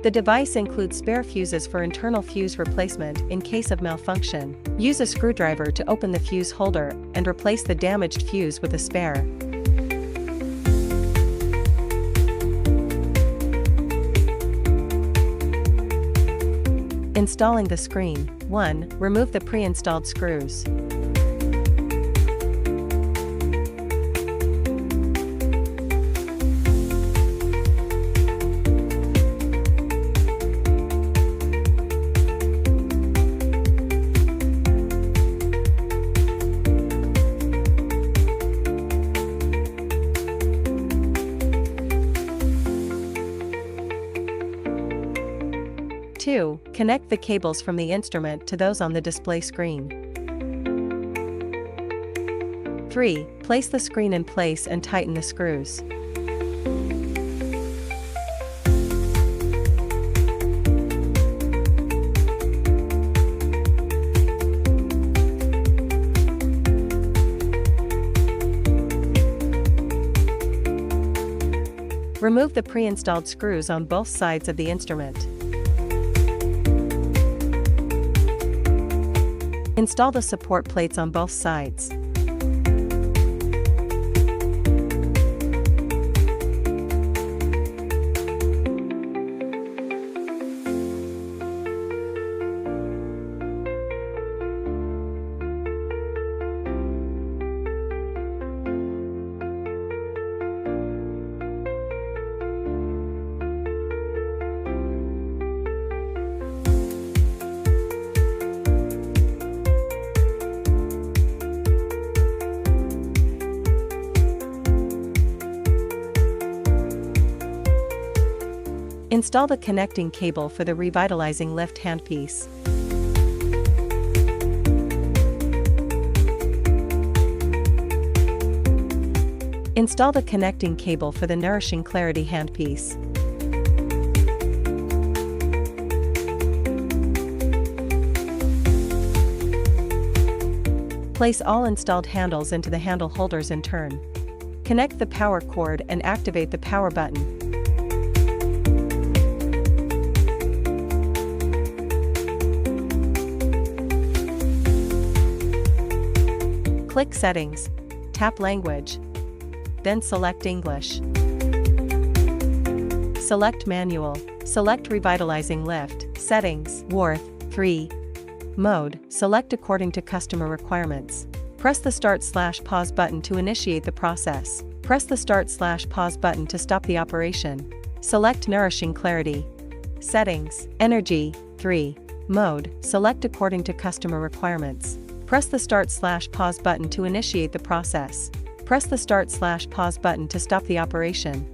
The device includes spare fuses for internal fuse replacement in case of malfunction. Use a screwdriver to open the fuse holder and replace the damaged fuse with a spare. Installing the screen. 1. Remove the pre-installed screws. Two. Connect the cables from the instrument to those on the display screen. 3. Place the screen in place and tighten the screws. Remove the pre-installed screws on both sides of the instrument. Install the support plates on both sides. Install the connecting cable for the revitalizing lift handpiece. Install the connecting cable for the Nourishing Clarity handpiece. Place all installed handles into the handle holders in turn. Connect the power cord and activate the power button. Click Settings, tap Language, then select English. Select Manual, select Revitalizing Lift, Settings, Worth, 3. Mode, select according to customer requirements. Press the Start/Pause button to initiate the process. Press the Start/Pause button to stop the operation. Select Nourishing Clarity. Settings, Energy, 3. Mode, select according to customer requirements. Press the Start/Pause button to initiate the process. Press the Start/Pause button to stop the operation.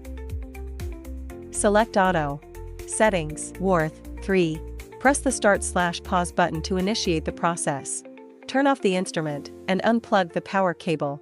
Select Auto. Settings, Worth, 3. Press the Start/Pause button to initiate the process. Turn off the instrument and unplug the power cable.